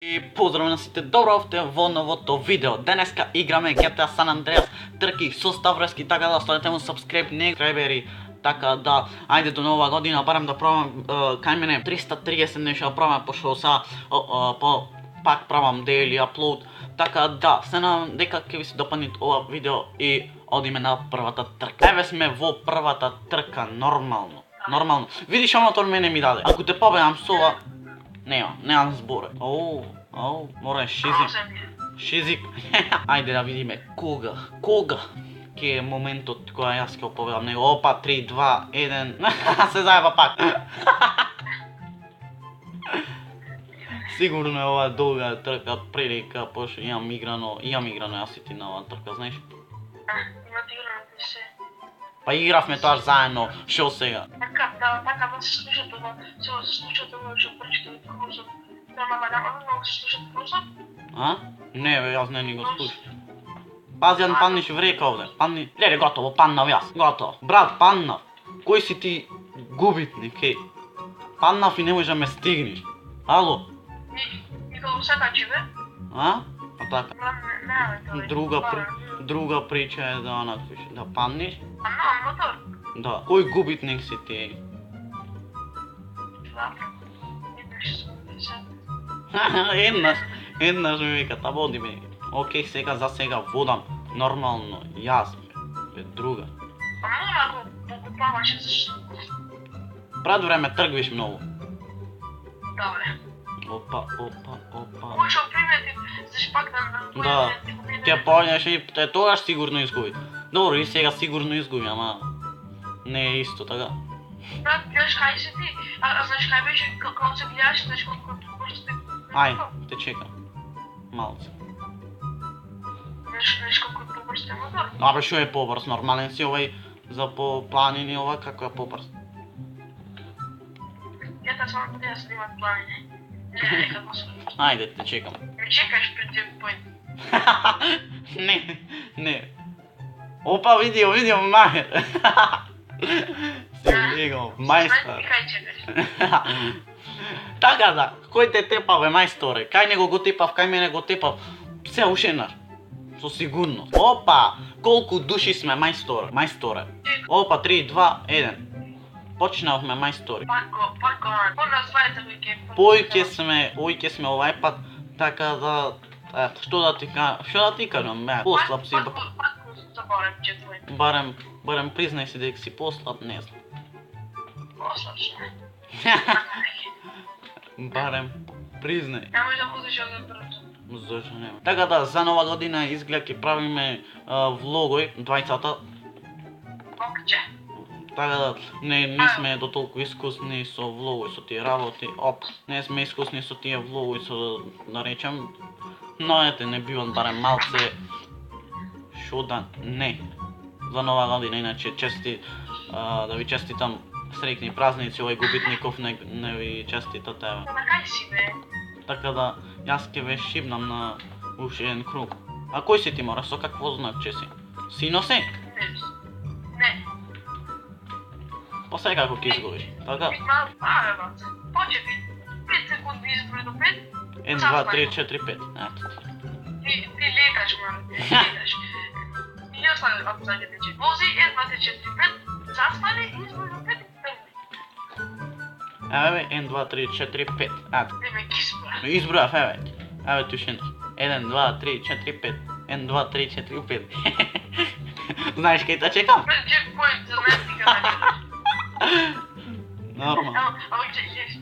И поздрав на сите, добро овте во новото видео. Денеска играме GTA San Andreas трки со Ставровски, така да оставете му subscribe, не гребери. Така да, ајде до нова година, барам да пробам, кај мене 330 нешто да пробам, пошто са пак правам daily upload. Така да, се надам дека ќе ви се допадне ова видео и одиме на првата трка. Еве сме во првата трка, нормално. Видиш омото мене ми даде. Ако те победам со ова, немам зборе. Мора шизик. Ајде да видиме кога ќе е моментот кога јас ќе победам него. Опа, 3, 2, 1. Се заеба пак. Сигурно е ова долга трка прилика, пошто имам играно јас и ти на оваа трка, знаеш? Имате играно се. Па игравме тоа заедно, шо сега? Така да се слушате ова, се слушате ова што причите крузот. Нема се слушате крузот? Не бе, јас не ни го слушам. Пази, да паднеш в река овде. Падни. Леле, готово, паднав јас. Готово. Брат, паднав. Кој си ти губитник, еј? Паднав и не можеш да ме стигнеш. Ало? И како се качи, бе? А така. Не, Друга прича е да паднеш. на мотор? Да. Кој губитник си ти, еј? Еднаш ми вика, та води ме. Океј, сега за сега водам нормално, јас бе, друга. Мора го покупаваш зашто? Пред време тргвиш многу. Добре. Опа. Кој што примети, заш пак Да, ќе појнеш и тогаш сигурно изгуби. Добро, и сега сигурно изгуби, ама не е исто, така? Брат, знаеш кај си ти? Знаеш кај беше како се гледаш, знаеш колку што ти... Ај, те чекам. Малце. Знаеш колку е побрз те мотор? Абе, шо е побрз? Нормален си овај за по планини ова, како е побрз? Ја само да снимат планини. Не, како се. Ајде, те чекам. Ме чекаш пред тие појн. Не. Опа, видио, махер. Си легал, мајстор. Знаеш кај чекаш? Така да, кој те тепа бе мајсторе? Кај него го тепав, кај мене го тепав. Се ушенаш. Со сигурност. Опа, колку души сме мајсторе. Опа, 3, 2, 1. Почнавме мајстори. Пако, назвајте го ќе... Ој ќе сме овај пат, така да... Што да ти кажам, послаб си. Пако заборем че твој. Барем признај си дека си послаб, не знам. Послаб си. Барем признај. Не може да возиш овде брзо. Зашто нема. Така да, за нова година изгледа ќе правиме влогој, двајцата. Момче. Така да, не сме до толку искусни со влогој, со тие работи. Не сме искусни со тие влогој, со, да речем, но ете, не бивам барем малце, шо да не. За нова година, иначе да ви честитам среќни празници, овој губитников не ви честита тебе. На кај си бе? Така да, јас ќе ве шибнам на уште еден круг. А кој си ти, мора, со какво знакче си? Сино си? Не. Па секако ќе изгубиш, така? Абе, бат. Почети. 5 секунди изброј до 5. 1, 2, 3, 4, 5. Ето. Ти леташ, мора. Леташ. И ја стане од задје тече. Вози 1, 2, 3, 4, 5. Застане и изброј до 5. Еве, 1, 2, 3, 4, 5. Ето. Еве, ги изброј. Избројав, еве. Еве ти уште еднаш. 1, 2, 3, 4, 5. 1, 2, 3, 4, 5. Знаеш кај те чекам? Чекпоинт за нетика да Нормално. Ама ќе кажи.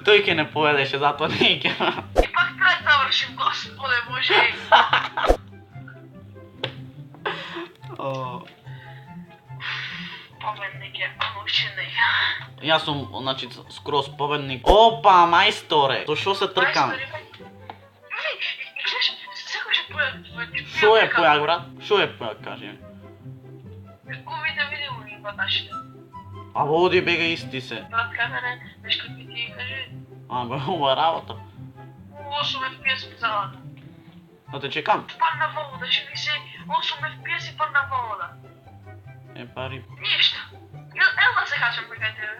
Тој ќе не поведеше, затоа не ќе. И пак пред завршим, господе Боже. Победник е, ученик. Јас сум, значи, скроз победник. Опа, мајсторе! Со шо се тркам? Шо е појак, брат? Шо е појак, кажи ми? Губите видимо ги баташите. А води бега исти се. Брат, камере, нешко ти кажи. Бе, ова работа. 8 FPS залата. Да те чекам. Падна во вода, че ми се 8 FPS и падна во вода. Пари. Ништо. Ел да се качам прекај тебе.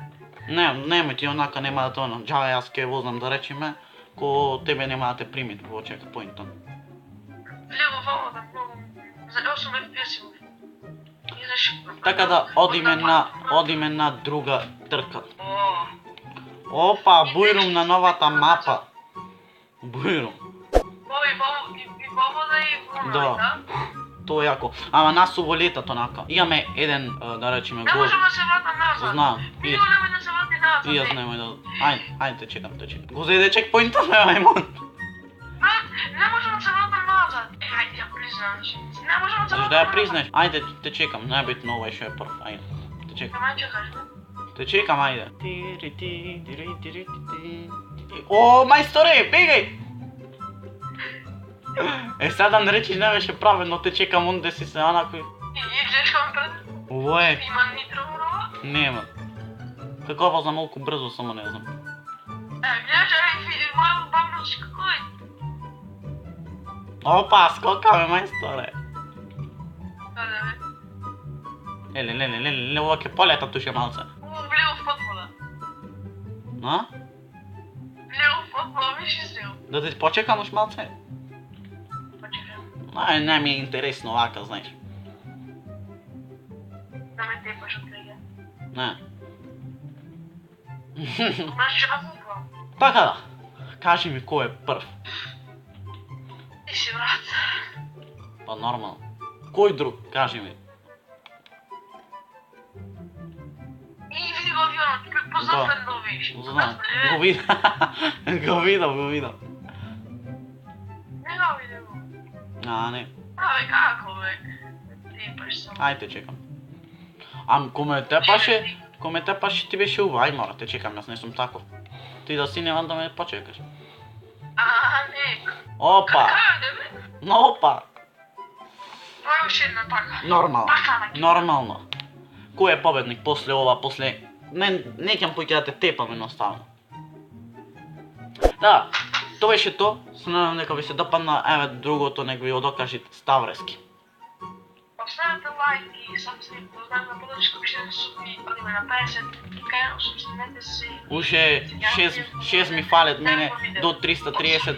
Немој ти онака нема да тоа, джаве јас ке возам да речеме, ко тебе нема да те примит во чекпоинтот. Влево вало да многу. За 8 FPS. Така да одиме на друга трка. О, Опа, бујрум на новата мапа. Бујрум. и вовода и вона, Да. да? Тоа е јако. Ама нас во летото онака. Имаме еден, да речеме, Не гол. можеме да се вратам назад. Знам. Не можеме да се врати назад. И јас немој да... Ајде, те чекам. Го зеде чекпоинтот, бе, мајмон. Не можам да се вратам назад. Ајде, ја признам. Не можам да се Заш вратам да ја назад. признеш? Ајде, те чекам. Најбитно ова е што е прв. Ајде. Те чекам. Ама чекаш, бе. Те чекам, ајде. О, мајсторе, бегај! Сега да не речиш не беше праведно, те чекам онде си се онако. И идеш кон пред. Ово е. Има нитро урова. Нема. Како возам малку брзо, само не знам. Гледаш, мојот бамбуш како е. Опа, скокаме, мајсторе. Каде, бе? Леле, ова ке полета туше малце. Влево в потпола. А? Влево в потпола, виж излево. Да те почекам уш малце? Почекам. Не ми е интересно овака, знаеш. Да ме тепаш од крега. Не. Знаеш аз какво? Така да. Кажи ми кој е прв. Ти си брат. Па нормално. Кој друг, кажи ми. И види го авионот, позафрен да видиш. Знам. Го видам. Не го види го. Не. Абе, како бе? Тепаш само. Ајде чекам. Коме те паше ти беше ува, ај мора те чекам, јас не сум таков. Ти да си немам да ме почекаш. Не. Опа, Каде бе? опа. Тоа е уште една така. Нормално. Кој е победник после ова, после... Не ќе поќе да те тепам едноставно. Да, тоа беше то. Се надевам дека ви се допадна, еве другото нека ви го докажи Ставрески. Оставете лайк и сабскрайб, знак на поддршка, пишете суми, одиме на 50, кај субсcribете се. Уште 6 ми фалет мене до 330.